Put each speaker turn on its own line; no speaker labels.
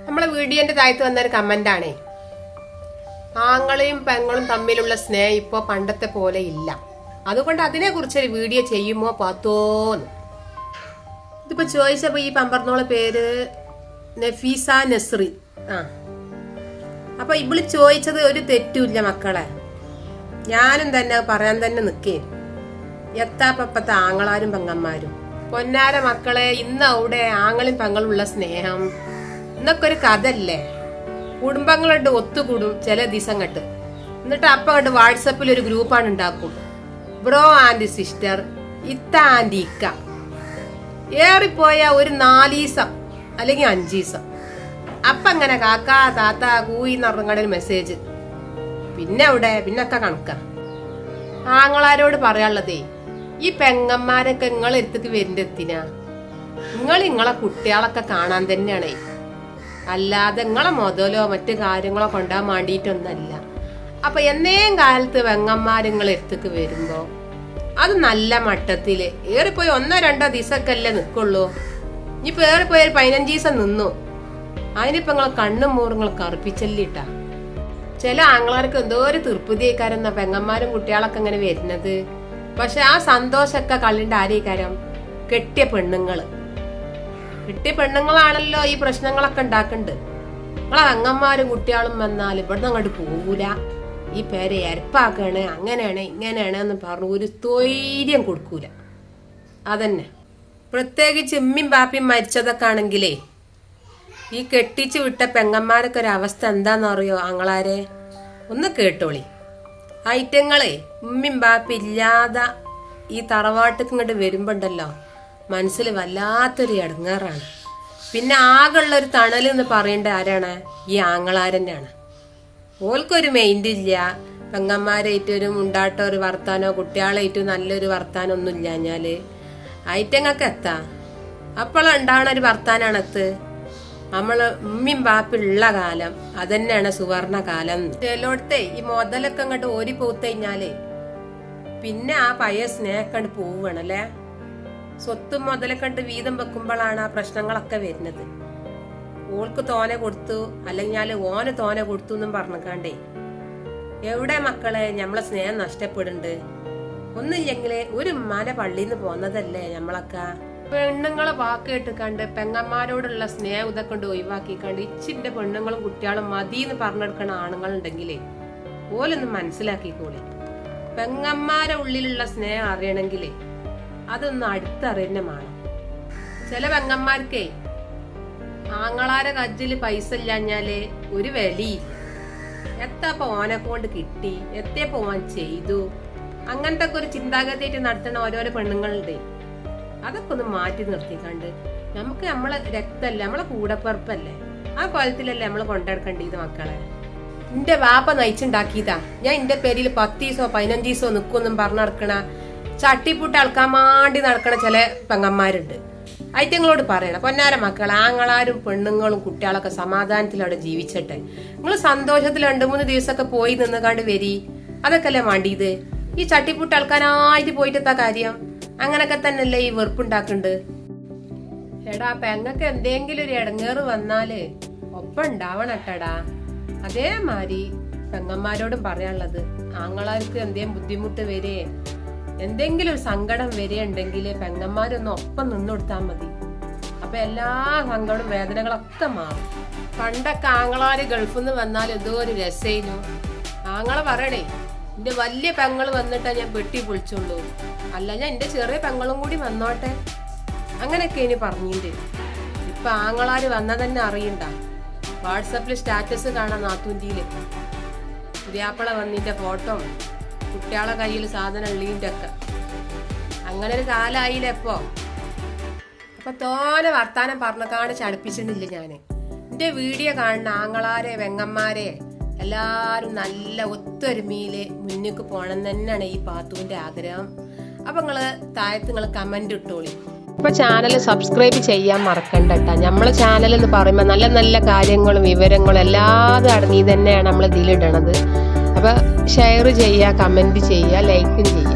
നമ്മളെ വീഡിയോന്റെ താഴത്ത് വന്നൊരു കമന്റാണേ, ആങ്ങളെയും പെങ്ങളും തമ്മിലുള്ള സ്നേഹം ഇപ്പൊ പണ്ടത്തെ പോലെ ഇല്ല, അതുകൊണ്ട് അതിനെ കുറിച്ചൊരു വീഡിയോ ചെയ്യുമോ പാത്തോന്ന്. ഇതിപ്പോ ചോദിച്ചപ്പോ ഈ പമ്പർന്നോളെ പേര് നഫീസ നസ്രി. അപ്പൊ ഇവള് ചോദിച്ചത് ഒരു തെറ്റുമില്ല മക്കളെ. ഞാനും തന്നെ പറയാൻ തന്നെ നിക്കേ, എത്താപ്പത്തെ ആങ്ങളാരും പെങ്ങന്മാരും പൊന്നാര മക്കളെ. ഇന്ന് അവിടെ ആങ്ങളും പെങ്ങളുള്ള സ്നേഹം എന്നൊക്കെ ഒരു കഥല്ലേ. കുടുംബങ്ങളുണ്ട് ഒത്തുകൂടും ചില ദിവസം കണ്ട്, എന്നിട്ട് അപ്പം കണ്ട് വാട്സപ്പിൽ ഒരു ഗ്രൂപ്പാണ് ഉണ്ടാക്കും. ബ്രോ ആൻഡ് സിസ്റ്റർ, ഇത്ത ആൻഡ് ഇക്ക. ഏറിപ്പോയ ഒരു 4 ദിവസം അല്ലെങ്കിൽ 5 ദിവസം അപ്പൊ അങ്ങനെ കാക്ക താത്ത കൂയി എന്നറിഞ്ഞ മെസ്സേജ്. പിന്നെ പിന്നൊക്കെ കണക്കാ. ആങ്ങളാരോട് പറയാനുള്ളതേ, ഈ പെങ്ങന്മാരൊക്കെ നിങ്ങളെ അടുത്തേക്ക് വരുന്നെത്തിനാ, നിങ്ങളെ കുട്ടികളൊക്കെ കാണാൻ തന്നെയാണേ, അല്ലാതെ നിങ്ങളെ മുതലോ മറ്റു കാര്യങ്ങളോ കൊണ്ടാൻ വേണ്ടിയിട്ടൊന്നല്ല. അപ്പൊ എന്നേം കാലത്ത് പെങ്ങന്മാർ നിങ്ങളെ അടുത്തേക്ക് വരുമ്പോ അത് നല്ല മട്ടത്തില് ഏറിപ്പോയി 1-2 ദിവസമൊക്കെ അല്ലേ നിക്കുള്ളൂ. ഇനിയിപ്പോ ഏറിപ്പോയി 15 ദിവസം നിന്നു, അതിനിപ്പോ നിങ്ങളെ കണ്ണും മൂറുങ്ങൾ കറുപ്പിച്ചല്ലിട്ടാ. ചില ആങ്ങളാർക്ക് എന്തോ ഒരു തൃപ്തിയേക്കാരെന്നാ പെങ്ങന്മാരും കുട്ടികളൊക്കെ ഇങ്ങനെ വരുന്നത്. പക്ഷെ ആ സന്തോഷമൊക്കെ കള്ളിന്റെ ആരേക്കാരം കെട്ടിയ പെണ്ണുങ്ങളാണല്ലോ ഈ പ്രശ്നങ്ങളൊക്കെ ഉണ്ടാക്കുന്നുണ്ട്. നിങ്ങളെ പെങ്ങന്മാരും കുട്ടികളും വന്നാൽ ഇവിടുന്ന് അങ്ങോട്ട് പോകൂല, ഈ പേരെ എരപ്പാക്കാണ്, അങ്ങനെയാണ് ഇങ്ങനെയാണ് എന്ന് പറഞ്ഞു ഒരു ധൈര്യം കൊടുക്കൂല. അതന്നെ, പ്രത്യേകിച്ച് ഉമ്മയും ബാപ്പയും മരിച്ചതൊക്കെ ആണെങ്കിലേ ഈ കെട്ടിച്ചു വിട്ട പെങ്ങന്മാരൊക്കെ ഒരു അവസ്ഥ എന്താണെന്നറിയോ ആങ്ങളാരെ? ഒന്ന് കേട്ടോളി. ഐറ്റങ്ങളെ ഉമ്മയും ബാപ്പയും ഇല്ലാതെ ഈ തറവാട്ടിക്ക് ഇങ്ങോട്ട് വരുമ്പോണ്ടല്ലോ മനസ്സിൽ വല്ലാത്തൊരു ഇടങ്ങാറാണ്. പിന്നെ ആകെയുള്ളൊരു തണൽ എന്ന് പറയേണ്ട ആരാണ്? ഈ ആങ്ങളാരന്നെയാണ്. ഓൾക്കൊരു മൈൻഡില്ല, പെങ്ങന്മാരായിട്ടൊരു മുണ്ടാട്ടോ ഒരു വർത്താനോ കുട്ടികളായിട്ട് നല്ലൊരു വർത്താനോ ഒന്നും ഇല്ലാഞ്ഞാല് ഐറ്റങ്ങൾക്ക് എത്താ അപ്പോഴുണ്ടാവണ ഒരു വർത്താനാണ് എത്ത്. നമ്മള് ഉമ്മയും ബാപ്പുള്ള കാലം അതന്നെയാണ് സുവർണ കാലം. ചിലയിടത്തെ ഈ മുതലൊക്കെ അങ്ങോട്ട് ഓരി പോത്ത് കഴിഞ്ഞാലേ പിന്നെ ആ പഴയ സ്നേഹക്കണ്ട് പോവുകയാണല്ലേ. സ്വത്തും മുതലൊക്കെ കണ്ട് വീതം വെക്കുമ്പോഴാണ് ആ പ്രശ്നങ്ങളൊക്കെ വരുന്നത്. ഓൾക്ക് തോനെ കൊടുത്തു അല്ലെങ്കിൽ ഓന് തോനെ കൊടുത്തു എന്നും പറഞ്ഞിക്കാണ്ടേ എവിടെ മക്കളെ നമ്മളെ സ്നേഹം നഷ്ടപ്പെടുന്നുണ്ട്. ഒന്നില്ലെങ്കില് ഒരു ഉമ്മാന്റെ പള്ളിന്ന് പോന്നതല്ലേ നമ്മളൊക്കെ. പെണ്ണുങ്ങളെ വാക്ക് കേട്ടിക്കാണ്ട് പെങ്ങന്മാരോടുള്ള സ്നേഹം ഇതൊക്കെ കൊണ്ട് ഒഴിവാക്കിക്കാണ്ട് ഇച്ചിന്റെ പെണ്ണുങ്ങളും കുട്ടികളും മതിന്ന് പറഞ്ഞെടുക്കണ ആണുങ്ങളുണ്ടെങ്കിലേ ഓലൊന്ന് മനസ്സിലാക്കിക്കോളെ. പെങ്ങന്മാരെ ഉള്ളിലുള്ള സ്നേഹം അറിയണമെങ്കിലേ അതൊന്ന് അടുത്തറിയണമാണ്. ചില പെങ്ങന്മാർക്കേ ആങ്ങളാരെ കജ്ജില് പൈസ ഇല്ലാഞ്ഞാല് ഒരു വിലയില്ല. എത്താപ്പോ ഓനെ കൊണ്ട് കിട്ടി, എത്തിയപ്പോ ഓൻ ചെയ്തു, അങ്ങനത്തെ ഒക്കെ ഒരു ചിന്താഗതിയായിട്ട് നടത്തണ ഓരോരോ പെണ്ണുങ്ങളുണ്ട്. അതൊക്കെ ഒന്ന് മാറ്റി നിർത്തിക്കാണ്ട് നമുക്ക് നമ്മളെ രക്തല്ലേ, നമ്മളെ കൂടപ്പിറപ്പല്ലേ, ആ കൊലത്തിലല്ലേ നമ്മൾ കൊണ്ടെടുക്കേണ്ടത് മക്കളെ. എന്റെ വാപ്പ നയിച്ചുണ്ടാക്കിയതാ. ഞാൻ എന്റെ പേരിൽ 10 ദിവസമോ 15 ദിവസമോ നിൽക്കുമെന്നും പറഞ്ഞു നടക്കണ ചട്ടിപ്പൂട്ട് അളക്കാൻ വേണ്ടി നടക്കണ ചില പെങ്ങന്മാരുണ്ട്. ഐറ്റങ്ങളോട് പറയണം, പൊന്നാര മക്കൾ, ആങ്ങളാരും പെണ്ണുങ്ങളും കുട്ടികളൊക്കെ സമാധാനത്തിൽ അവിടെ ജീവിച്ചട്ടെ. നിങ്ങൾ സന്തോഷത്തിൽ 2-3 ദിവസമൊക്കെ പോയി നിന്നുകാണ്ട് വരി, അതൊക്കെ അല്ലേ വേണ്ടിയത്. ഈ ചട്ടിപ്പൂട്ട് അളക്കാനായിട്ട് പോയിട്ടെത്താ കാര്യം? അങ്ങനൊക്കെ തന്നെയല്ലേ ഈ വെറുപ്പുണ്ടാക്കുന്നുണ്ട്. എടാ പെങ്ങക്ക് എന്തെങ്കിലും ഒരു ഇടങ്ങേറ് വന്നാല് ഒപ്പം ഉണ്ടാവണട്ടടാ. അതേമാതിരി പെങ്ങന്മാരോടും പറയാനുള്ളത്, ആങ്ങളാർക്ക് എന്തെങ്കിലും ബുദ്ധിമുട്ട് വരെ എന്തെങ്കിലും ഒരു സങ്കടം വരെയുണ്ടെങ്കിൽ പെങ്ങന്മാരൊന്ന് ഒപ്പം നിന്നൊടുത്താൽ മതി. അപ്പൊ എല്ലാ സങ്കടവും വേദനകളൊക്കെ മാറും. പണ്ടൊക്കെ ആങ്ങളാര് ഗൾഫിൽ നിന്ന് വന്നാൽ എന്തോ ഒരു രസേനു. ആങ്ങളെ പറയണേ, എന്റെ വലിയ പെങ്ങൾ വന്നിട്ടാ ഞാൻ പെട്ടി പൊളിച്ചുള്ളൂ, അല്ല ഞാൻ എന്റെ ചെറിയ പെങ്ങളും കൂടി വന്നോട്ടെ, അങ്ങനെയൊക്കെ ഇനി പറഞ്ഞിട്ട്. ഇപ്പൊ ആങ്ങളാര് വന്നാ തന്നെ അറിയണ്ട, വാട്സപ്പിൽ സ്റ്റാറ്റസ് കാണാം നാത്തൂന്റിയില് പുതിയാപ്പള വന്നിന്റെ ഫോട്ടോ, കുട്ടികളെ കയ്യിൽ സാധനം ഉള്ളീൻ്റെ ഒക്കെ. അങ്ങനെ ഒരു കാലായില്ലേ ഇപ്പൊ. അപ്പൊ തോനെ വർത്താനം പറഞ്ഞക്കാണ് ചടുപ്പിച്ചിട്ടില്ല ഞാന്. എന്റെ വീഡിയോ കാണുന്ന ആങ്ങളാരെ വെങ്ങന്മാരെ എല്ലാരും നല്ല ഒത്തൊരുമയില് മുന്നിക്ക് പോണം തന്നെയാണ് ഈ പാത്തുവിന്റെ ആഗ്രഹം. അപ്പൊ നിങ്ങള് താഴത്ത് നിങ്ങൾ കമന്റ് ഇട്ടോളി. ഇപ്പൊ ചാനൽ സബ്സ്ക്രൈബ് ചെയ്യാൻ മറക്കണ്ടട്ടാ. നമ്മളെ ചാനൽ എന്ന് പറയുമ്പോ നല്ല നല്ല കാര്യങ്ങളും വിവരങ്ങളും എല്ലാതും അടങ്ങി തന്നെയാണ് നമ്മൾ ഇതിലിടണത്. അപ്പൊ ഷെയർ ചെയ്യുക, കമന്റ് ചെയ്യുക, ലൈക്കും ചെയ്യുക.